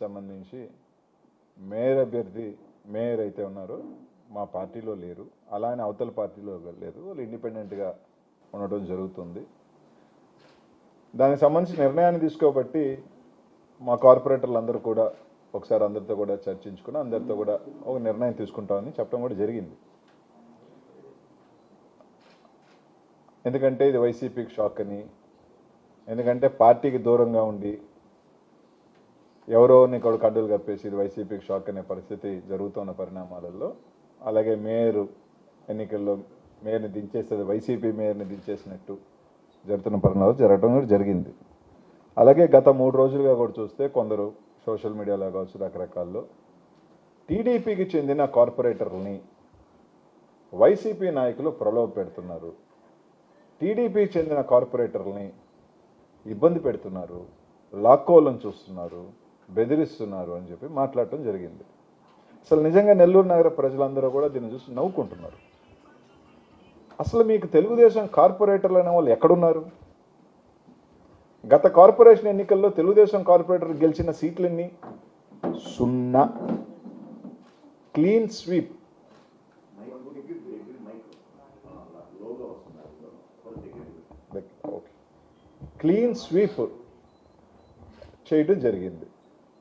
సంబంధించి మేయర్ అభ్యర్థి మేయర్ అయితే ఉన్నారో మా పార్టీలో లేరు, అలానే అవతల పార్టీలో లేరు, వాళ్ళు ఇండిపెండెంట్గా ఉండటం జరుగుతుంది. దానికి సంబంధించి నిర్ణయాన్ని తీసుకోబట్టి మా కార్పొరేటర్లు అందరూ కూడా ఒకసారి అందరితో కూడా చర్చించుకుని అందరితో కూడా ఒక నిర్ణయం తీసుకుంటామని చెప్పడం కూడా జరిగింది. ఎందుకంటే ఇది వైసీపీకి షాక్ అని, ఎందుకంటే పార్టీకి దూరంగా ఉండి ఎవరో నీకు కడ్డలు కప్పేసి ఇది వైసీపీకి షాక్ అనే పరిస్థితి జరుగుతున్న పరిణామాలలో, అలాగే మేయర్ ఎన్నికల్లో మేయర్ని దించేస్తుంది, వైసీపీ మేయర్ని దించేసినట్టు జరుగుతున్న పరిణామాలు జరగడం కూడా జరిగింది. అలాగే గత 3 రోజులుగా కూడా చూస్తే కొందరు సోషల్ మీడియాలో కావచ్చు రకరకాల్లో టీడీపీకి చెందిన కార్పొరేటర్లని వైసీపీ నాయకులు ప్రలోభ పెడుతున్నారు, టీడీపీకి చెందిన కార్పొరేటర్లని ఇబ్బంది పెడుతున్నారు, లాక్కోవాలని చూస్తున్నారు, బెదిరిస్తున్నారు అని చెప్పి మాట్లాడటం జరిగింది. అసలు నిజంగా నెల్లూరు నగర ప్రజలందరూ కూడా దీన్ని చూసి నవ్వుకుంటున్నారు. అసలు మీకు తెలుగుదేశం కార్పొరేటర్లు అనే వాళ్ళు ఎక్కడున్నారు? గత కార్పొరేషన్ ఎన్నికల్లో తెలుగుదేశం కార్పొరేటర్ గెలిచిన సీట్లన్నీ 0, క్లీన్ స్వీప్. క్లీన్ స్వీప్ చేయడం జరిగింది.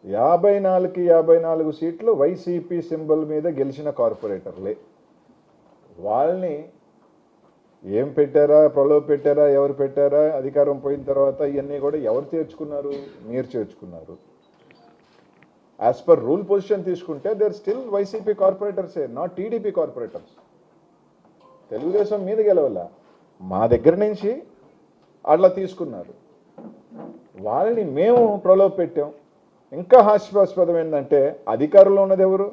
54కి 54 సీట్లు వైసీపీ సింబల్ మీద గెలిచిన కార్పొరేటర్లే. వాళ్ళని ఏం పెట్టారా, ప్రలోభ పెట్టారా, ఎవరు పెట్టారా, అధికారం పోయిన తర్వాత ఇవన్నీ కూడా ఎవరు చేర్చుకున్నారు? మీరు చేర్చుకున్నారు. యాజ్ పర్ రూల్ పొజిషన్ తీసుకుంటే దేర్ స్టిల్ వైసీపీ కార్పొరేటర్సే, నాట్ టీడీపీ కార్పొరేటర్స్. తెలుగుదేశం మీద గెలవాల, మా దగ్గర నుంచి అట్లా తీసుకున్నారు. వాళ్ళని మేము ప్రలోభ పెట్టాం. ఇంకా హాస్యాస్పదం ఏంటంటే అధికారంలో ఉన్నది ఎవరు?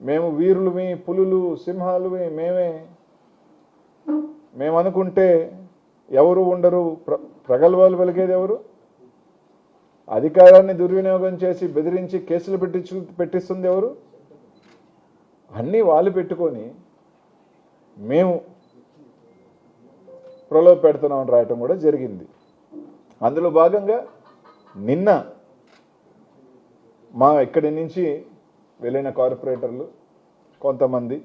మేము వీరులమి, పులులు, సింహాలుమి మేము అనుకుంటే ఎవరు ఉండరు, ప్రగల్భాలు వెలిగేది ఎవరు? అధికారాన్ని దుర్వినియోగం చేసి బెదిరించి కేసులు పెట్టిస్తుంది ఎవరు? అన్నీ వాళ్ళు పెట్టుకొని మేము ప్రలోభ పెడుతున్నామని రాయటం కూడా జరిగింది. అందులో భాగంగా నిన్న మా ఇక్కడి నుంచి వెళ్ళిన కార్పొరేటర్లు కొంతమంది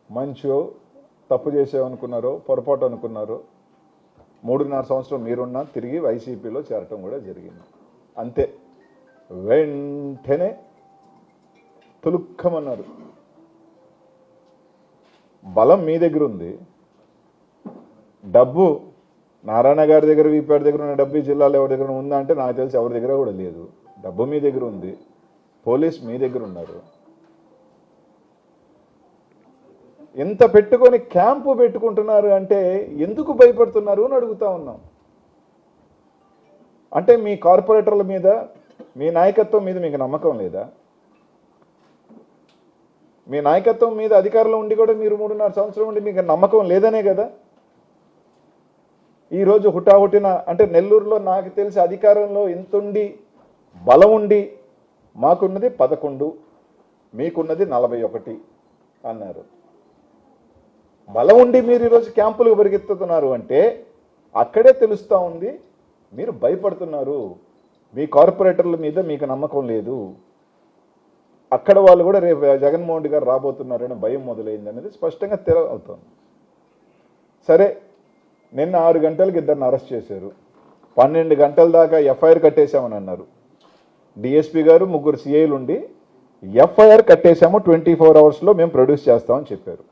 మంచో తప్పు చేసామనుకున్నారో, పొరపాటు అనుకున్నారో, 3.5 సంవత్సరం మీరున్నా తిరిగి వైసీపీలో చేరటం కూడా జరిగింది. అంతే, వెంటనే తులుక్కమన్నారు. బలం మీ దగ్గర ఉంది, డబ్బు నారాయణ గారి దగ్గర, వీపాడి దగ్గర ఉన్న డబ్బు జిల్లాలో ఎవరి దగ్గర ఉందా అంటే నాకు తెలిసి ఎవరి దగ్గర కూడా లేదు. డబ్బు మీ దగ్గర ఉంది, పోలీస్ మీ దగ్గర ఉన్నారు. ఎంత పెట్టుకొని క్యాంపు పెట్టుకుంటున్నారు అంటే ఎందుకు భయపడుతున్నారు అని అడుగుతా ఉన్నాం. అంటే మీ కార్పొరేటర్ల మీద, మీ నాయకత్వం మీద మీకు నమ్మకం లేదా? మీ నాయకత్వం మీద అధికారంలో ఉండి కూడా మీరు 3.5 సంవత్సరం ఉండి మీకు నమ్మకం లేదనే కదా ఈరోజు హుటాహుటిన. అంటే నెల్లూరులో నాకు తెలిసి అధికారంలో ఎంతుండి బలం ఉండి మాకున్నది 11, మీకున్నది 41 అన్నారు. బలం ఉండి మీరు ఈరోజు క్యాంపులకు పరిగెత్తుతున్నారు అంటే అక్కడే తెలుస్తూ ఉంది మీరు భయపడుతున్నారు, మీ కార్పొరేటర్ల మీద మీకు నమ్మకం లేదు. అక్కడ వాళ్ళు కూడా రేపు జగన్మోహన్ రెడ్డి గారు రాబోతున్నారని భయం మొదలైంది అనేది స్పష్టంగా అవుతుంది. సరే, నిన్న 6 గంటలకు ఇద్దరిని అరెస్ట్ చేశారు, 12 గంటల దాకా ఎఫ్ఐఆర్ కట్టేశామని అన్నారు. డిఎస్పీ గారు 3 సిఐలు ఉండి ఎఫ్ఐఆర్ కట్టేశాము, 24 అవర్స్లో మేము ప్రొడ్యూస్ చేస్తామని చెప్పారు.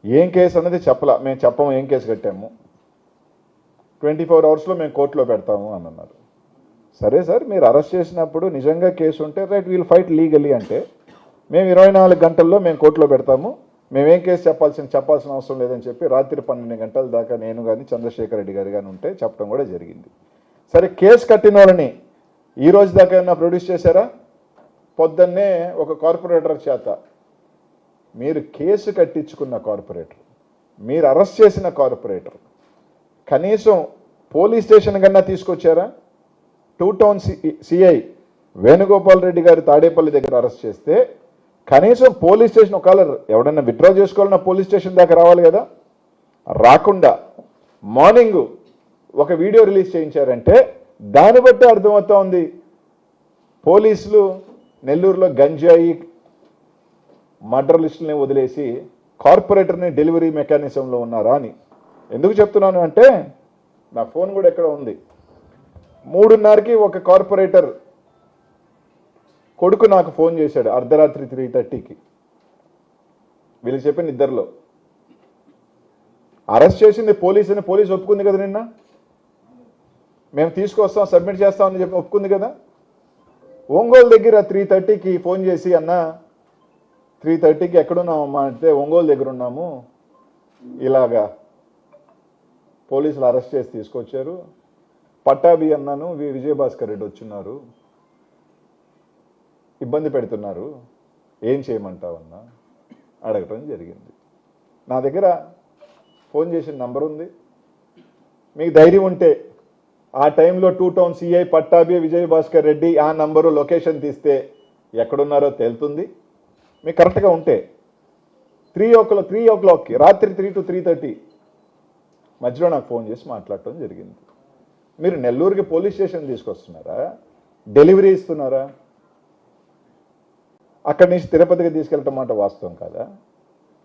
ఏం కేసు అన్నది చెప్పలా, మేము చెప్పము ఏం కేసు కట్టాము, 24 అవర్స్లో మేము కోర్టులో పెడతాము అని అన్నారు. సరే సార్, మీరు అరెస్ట్ చేసినప్పుడు నిజంగా కేసు ఉంటే రైట్, వీల్ ఫైట్ లీగలీ అంటే మేము 24 గంటల్లో మేము కోర్టులో పెడతాము, మేమేం కేసు చెప్పాల్సిన అవసరం లేదని చెప్పి రాత్రి 12 గంటల దాకా నేను కానీ చంద్రశేఖర్ రెడ్డి గారు కానీ ఉంటే చెప్పడం కూడా జరిగింది. సరే, కేసు కట్టిన వాళ్ళని ఈ రోజు దాకా ఏమన్నా ప్రొడ్యూస్ చేశారా? పొద్దున్నే ఒక కార్పొరేటర్ చేత, మీరు కేసు కట్టించుకున్న కార్పొరేటర్, మీరు అరెస్ట్ చేసిన కార్పొరేటర్ కనీసం పోలీస్ స్టేషన్ కన్నా తీసుకొచ్చారా? 2 టౌన్ సిఐ వేణుగోపాల్ రెడ్డి గారి తాడేపల్లి దగ్గర అరెస్ట్ చేస్తే కనీసం పోలీస్ స్టేషన్ ఒకవేళ ఎవడన్నా విత్డ్రా చేసుకోవాలన్నా పోలీస్ స్టేషన్ దాకా రావాలి కదా. రాకుండా మార్నింగ్ ఒక వీడియో రిలీజ్ చేయించారంటే దాన్ని బట్టి అర్థమవుతా ఉంది పోలీసులు నెల్లూరులో గంజాయి మర్డర్ లిస్టులని వదిలేసి కార్పొరేటర్ని డెలివరీ మెకానిజంలో ఉన్నారా అని. ఎందుకు చెప్తున్నాను అంటే నా ఫోన్ కూడా ఎక్కడ ఉంది. 3:30కి ఒక కార్పొరేటర్ కొడుకు నాకు ఫోన్ చేశాడు అర్ధరాత్రి 3:30కి. వీళ్ళు చెప్పిన ఇద్దరిలో అరెస్ట్ చేసింది పోలీస్ అని పోలీసు ఒప్పుకుంది కదా, నిన్న మేము తీసుకొస్తాం సబ్మిట్ చేస్తామని చెప్పి ఒప్పుకుంది కదా. ఒంగోలు దగ్గర 3:30కి ఫోన్ చేసి అన్న 3:30కి ఎక్కడున్నామమ్మా అంటే ఒంగోలు దగ్గర ఉన్నాము, ఇలాగా పోలీసులు అరెస్ట్ చేసి తీసుకొచ్చారు, పట్టాభి అన్నాను విజయభాస్కర్ రెడ్డి వచ్చున్నారు, ఇబ్బంది పెడుతున్నారు, ఏం చేయమంటావన్నా అడగటం జరిగింది. నా దగ్గర ఫోన్ చేసిన నంబర్ ఉంది. మీకు ధైర్యం ఉంటే ఆ టైంలో 2 టౌన్ సిఐ పట్టాభి విజయభాస్కర్ రెడ్డి ఆ నంబరు లొకేషన్ తీస్తే ఎక్కడున్నారో తేలుతుంది. మీకు కరెక్ట్గా ఉంటే 3 o'clock రాత్రి 3 to 3:30 మధ్యలో నాకు ఫోన్ చేసి మాట్లాడటం జరిగింది. మీరు నెల్లూరుకి పోలీస్ స్టేషన్ తీసుకొస్తున్నారా, డెలివరీ ఇస్తున్నారా? అక్కడి నుంచి తిరుపతికి తీసుకెళ్ళటం మాట వాస్తవం కాదా?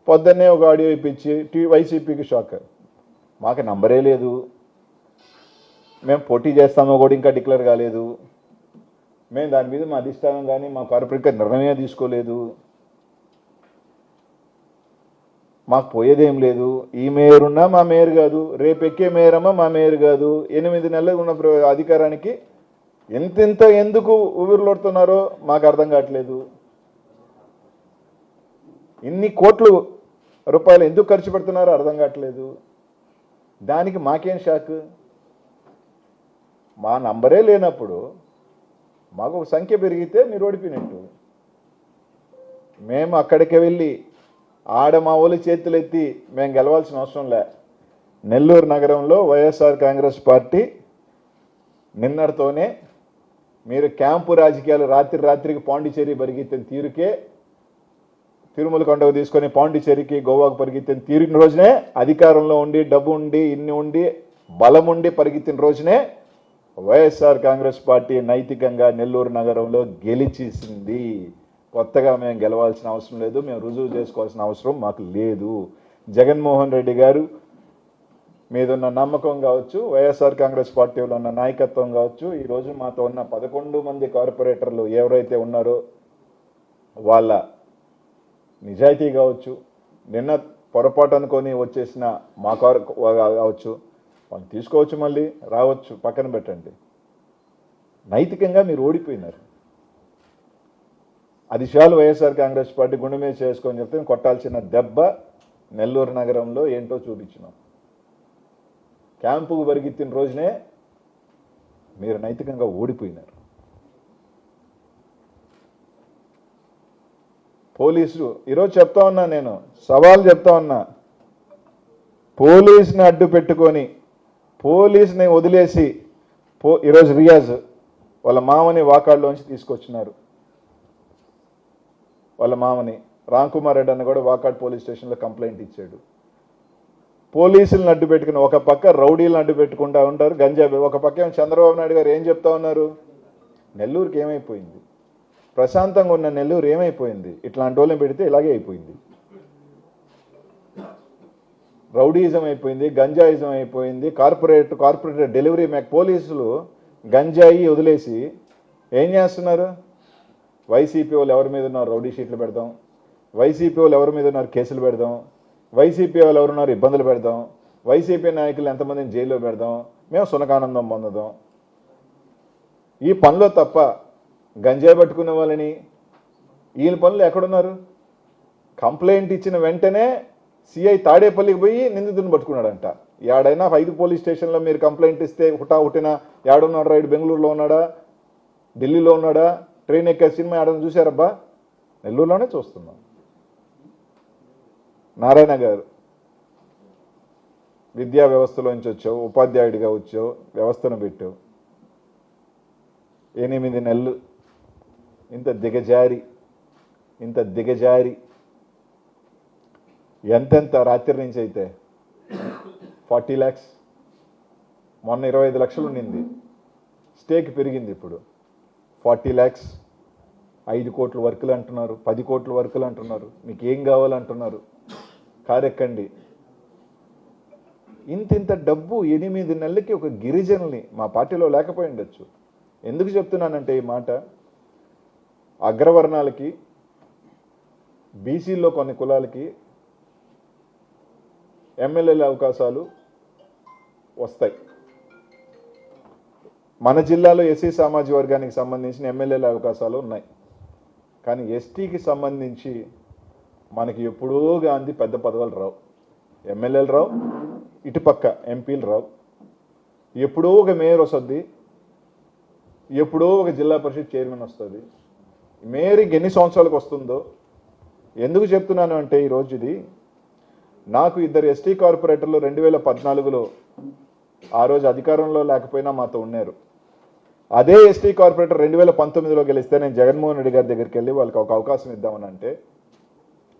పొద్దున్నే ఒక ఆడియో ఇప్పించి వైసీపీకి షాక్, మాకు నంబరే లేదు, మేము పోటీ చేస్తామో కూడా ఇంకా డిక్లేర్ కాలేదు, మేము దాని మీద మా అధిష్టానం కానీ మా కార్పొరేట్ నిర్ణయమే తీసుకోలేదు, మాకు పోయేదేం లేదు, ఈ మేయర్ ఉన్నా మా మేయర్ కాదు, రేపు ఎక్కే మేయరమ్మా మా మేయర్ కాదు, 8 నెలలు ఉన్న అధికారానికి ఎంతెంత ఎందుకు ఊపిరిలోడుతున్నారో మాకు అర్థం కావట్లేదు, ఇన్ని కోట్లు రూపాయలు ఎందుకు ఖర్చు పెడుతున్నారో అర్థం కావట్లేదు, దానికి మాకేం షాక్? మా నంబరే లేనప్పుడు మాకు ఒక సంఖ్య పెరిగితే మీరు ఓడిపోయినట్టు. మేము అక్కడికి వెళ్ళి ఆడ మా ఊళ్ళ చేతులు ఎత్తి మేము గెలవాల్సిన అవసరం లే. నెల్లూరు నగరంలో వైఎస్ఆర్ కాంగ్రెస్ పార్టీ నిన్నటితోనే మీరు క్యాంపు రాజకీయాలు రాత్రికి పాండిచేరి పరిగెత్తిన తీరుకే, తిరుమల కొండకు తీసుకొని పాండిచేరికి గోవాకు పరిగెత్తిన తీరిన రోజునే, అధికారంలో ఉండి డబ్బు ఉండి ఇన్ని ఉండి బలం ఉండి పరిగెత్తిన రోజునే వైఎస్ఆర్ కాంగ్రెస్ పార్టీ నైతికంగా నెల్లూరు నగరంలో గెలిచేసింది. కొత్తగా మేము గెలవాల్సిన అవసరం లేదు, మేము రుజువు చేసుకోవాల్సిన అవసరం మాకు లేదు. జగన్మోహన్ రెడ్డి గారు మీద ఉన్న నమ్మకం కావచ్చు, వైఎస్ఆర్ కాంగ్రెస్ పార్టీలో ఉన్న నాయకత్వం కావచ్చు, ఈరోజు మాతో ఉన్న 11 మంది కార్పొరేటర్లు ఎవరైతే ఉన్నారో వాళ్ళ నిజాయితీ కావచ్చు, నిన్న పొరపాటు అనుకొని వచ్చేసిన మా కావచ్చు, వాళ్ళు తీసుకోవచ్చు, మళ్ళీ రావచ్చు, పక్కన పెట్టండి. నైతికంగా మీరు ఓడిపోయినారు. అది చాలు వైఎస్ఆర్ కాంగ్రెస్ పార్టీ గుండె మీద చేసుకొని చెప్తే కొట్టాల్సిన దెబ్బ నెల్లూరు నగరంలో ఏంటో చూపించినాం. క్యాంపుకు పరిగెత్తిన రోజునే మీరు నైతికంగా ఓడిపోయినారు. పోలీసులు ఈరోజు చెప్తా ఉన్నా, నేను సవాల్ చెప్తా ఉన్నా, పోలీసుని అడ్డు పెట్టుకొని పోలీసుని వదిలేసి ఈరోజు రియాజ్ వాళ్ళ మామని వాకాడ్లోంచి తీసుకొచ్చినారు. వాళ్ళ మామని రామ్కుమార్ రెడ్డి అన్న కూడా వాకాడ్ పోలీస్ స్టేషన్లో కంప్లైంట్ ఇచ్చాడు. పోలీసులను అడ్డు పెట్టుకుని ఒక పక్క రౌడీలను అడ్డు పెట్టుకుంటూ ఉంటారు, గంజాబీ ఒక పక్క చంద్రబాబు నాయుడు గారు ఏం చెప్తా ఉన్నారు? నెల్లూరుకి ఏమైపోయింది? ప్రశాంతంగా ఉన్న నెల్లూరు ఏమైపోయింది? ఇట్లాంటి వాళ్ళని పెడితే ఇలాగే అయిపోయింది. రౌడీయిజం అయిపోయింది, గంజాయిజం అయిపోయింది, కార్పొరేట్ డెలివరీ పోలీసులు గంజాయి వదిలేసి ఏం చేస్తున్నారు? వైసీపీ వాళ్ళు ఎవరి మీద ఉన్నారు రౌడీ షీట్లు పెడదాం, వైసీపీ వాళ్ళు ఎవరి మీద ఉన్నారు కేసులు పెడదాం, వైసీపీ వాళ్ళు ఎవరున్నారు ఇబ్బందులు పెడదాం, వైసీపీ నాయకులు ఎంతమందిని జైల్లో పెడదాం, మేము సునకానందం పొందుదాం. ఈ పనిలో తప్ప గంజాయి పట్టుకునే వాళ్ళని ఈయన పనులు ఎక్కడున్నారు? కంప్లైంట్ ఇచ్చిన వెంటనే సిఐ తాడేపల్లికి పోయి నిందితుని పట్టుకున్నాడంట. ఏడైనా 5 పోలీస్ స్టేషన్లో మీరు కంప్లైంట్ ఇస్తే హుటాహుటిన ఏడున్నాడు రైడ్, బెంగళూరులో ఉన్నాడా, ఢిల్లీలో ఉన్నాడా, ట్రైన్ ఎక్కే సినిమా ఏడని చూశారబ్బా? నెల్లూరులోనే చూస్తున్నాం. నారాయణ గారు విద్యా వ్యవస్థలోంచి వచ్చావు, ఉపాధ్యాయుడిగా వచ్చావు, వ్యవస్థను పెట్టావు, 8 నెలలు ఇంత దిగజారి ఎంతెంత రాత్రి నుంచి అయితే 40 lakhs మొన్న 25 లక్షలు ఉండింది, స్టేక్ పెరిగింది, ఇప్పుడు 40 lakhs, 5 కోట్ల వర్కులు అంటున్నారు, 10 కోట్ల వర్కులు అంటున్నారు. మీకు ఏం కావాలంటున్నారు? కారెక్కండి. ఇంత డబ్బు 8 నెలలకి ఒక గిరిజనుల్ని మా పార్టీలో లేకపోయి ఉండొచ్చు. ఎందుకు చెప్తున్నానంటే ఈ మాట, అగ్రవర్ణాలకి, బీసీల్లో కొన్ని కులాలకి ఎమ్మెల్యేల అవకాశాలు వస్తాయి. మన జిల్లాలో ఎస్సీ సామాజిక వర్గానికి సంబంధించిన ఎమ్మెల్యేల అవకాశాలు ఉన్నాయి. కానీ ఎస్టీకి సంబంధించి మనకి ఎప్పుడో గాంధీ పెద్ద పదవులు రావు, ఎమ్మెల్యేలు రావు, ఇటుపక్క ఎంపీలు రావు. ఎప్పుడో ఒక మేయర్ వస్తుంది, ఎప్పుడో ఒక జిల్లా పరిషత్ చైర్మన్ వస్తుంది. మేయర్కి ఎన్ని సంవత్సరాలకు వస్తుందో. ఎందుకు చెప్తున్నాను అంటే ఈరోజు ఇది, నాకు 2 ఎస్టీ కార్పొరేటర్లు 2014లో ఆ రోజు అధికారంలో లేకపోయినా మాతో ఉన్నారు. అదే ఎస్టీ కార్పొరేటర్ 2019లో గెలిస్తే నేను జగన్మోహన్ రెడ్డి గారి దగ్గరికి వెళ్ళి వాళ్ళకి ఒక అవకాశం ఇద్దామని అంటే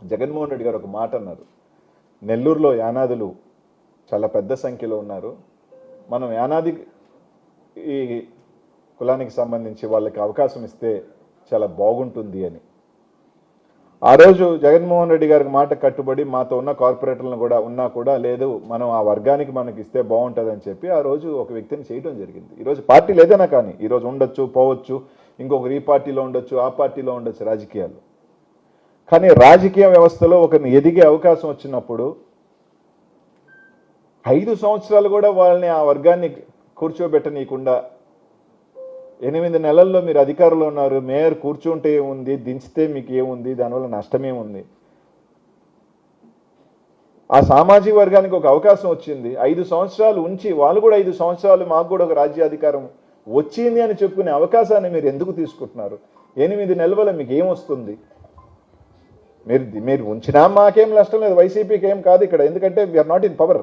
జగన్మోహన్ రెడ్డి గారు ఒక మాట అన్నారు, నెల్లూరులో యానాదులు చాలా పెద్ద సంఖ్యలో ఉన్నారు, మనం యానాది ఈ కులానికి సంబంధించి వాళ్ళకి అవకాశం ఇస్తే చాలా బాగుంటుంది అని. ఆ రోజు జగన్మోహన్ రెడ్డి గారికి మాట కట్టుబడి మాతో ఉన్న కార్పొరేటర్లను కూడా ఉన్నా లేదు, మనం ఆ వర్గానికి మనకి ఇస్తే బాగుంటుందని చెప్పి ఆ రోజు ఒక వ్యక్తిని చేయడం జరిగింది. ఈరోజు పార్టీ లేదన్నా కానీ ఈరోజు ఉండొచ్చు, పోవచ్చు, ఇంకొకరు ఈ పార్టీలో ఉండొచ్చు, ఆ పార్టీలో ఉండొచ్చు రాజకీయాలు. కానీ రాజకీయ వ్యవస్థలో ఒకరిని ఎదిగే అవకాశం వచ్చినప్పుడు 5 సంవత్సరాలు కూడా వాళ్ళని ఆ వర్గాన్ని కూర్చోబెట్టనీయకుండా 8 నెలల్లో మీరు అధికారంలో ఉన్నారు, మేయర్ కూర్చుంటే ఏముంది, దించితే మీకు ఏముంది, దానివల్ల నష్టమేముంది? ఆ సామాజిక వర్గానికి ఒక అవకాశం వచ్చింది, 5 సంవత్సరాలు ఉంచి వాళ్ళు కూడా 5 సంవత్సరాలు మాకు కూడా ఒక రాజ్యాధికారం వచ్చింది అని చెప్పుకునే అవకాశాన్ని మీరు ఎందుకు తీసుకుంటున్నారు? 8 నెలల వల్ల మీకు ఏమొస్తుంది? మీరు ఉంచినా మాకేం నష్టం లేదు, వైసీపీకి ఏం కాదు ఇక్కడ, ఎందుకంటే వీఆర్ నాట్ ఇన్ పవర్.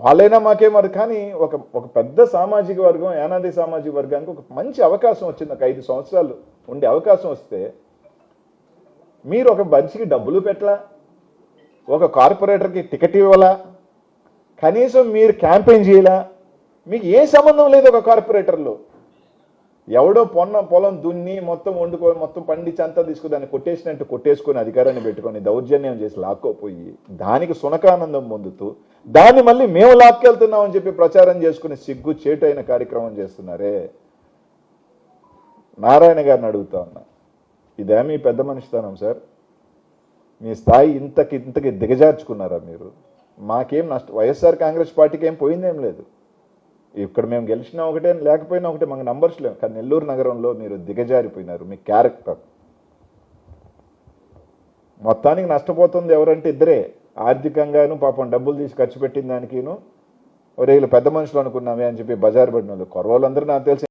వాళ్ళైనా మాకేమరు. కానీ ఒక పెద్ద సామాజిక వర్గం, యానాది సామాజిక వర్గానికి ఒక మంచి అవకాశం వచ్చింది, ఒక 5 సంవత్సరాలు ఉండే అవకాశం వస్తే మీరు ఒక మనిషికి డబ్బులు పెట్టలా, ఒక కార్పొరేటర్కి టికెట్ ఇవ్వాలా, కనీసం మీరు క్యాంపెయిన్ చేయాలా? మీకు ఏ సంబంధం లేదు. ఒక కార్పొరేటర్లో ఎవడో పొలం దున్ని మొత్తం వండుకొని మొత్తం పండించి అంతా తీసుకుని దాన్ని కొట్టేసినట్టు కొట్టేసుకొని అధికారాన్ని పెట్టుకొని దౌర్జన్యం చేసి లాక్కోపోయి దానికి సునకానందం పొందుతూ దాన్ని మళ్ళీ మేము లాక్కెళ్తున్నామని చెప్పి ప్రచారం చేసుకుని సిగ్గు చేటైన కార్యక్రమం చేస్తున్నారే. నారాయణ గారిని అడుగుతా ఉన్నా, ఇదే మీ పెద్ద మనిషితనం సార్? మీ స్థాయి ఇంతకి దిగజార్చుకున్నారా మీరు? మాకేం నష్టం, వైఎస్ఆర్ కాంగ్రెస్ పార్టీకి ఏం పోయిందేం లేదు. ఇక్కడ మేము గెలిచినా ఒకటే, లేకపోయినా ఒకటే, మాకు నంబర్స్ లేవు. కానీ నెల్లూరు నగరంలో మీరు దిగజారిపోయినారు. మీ క్యారెక్టర్ మొత్తానికి నష్టపోతుంది ఎవరంటే ఇద్దరే, ఆర్థికంగాను పాపం డబ్బులు తీసి ఖర్చు పెట్టిన దానికిను, వీళ్ళు పెద్ద మనుషులు అనుకున్నామే అని చెప్పి బజారు పడిన వాళ్ళు. కొరవాళ్ళందరూ నాకు తెలిసి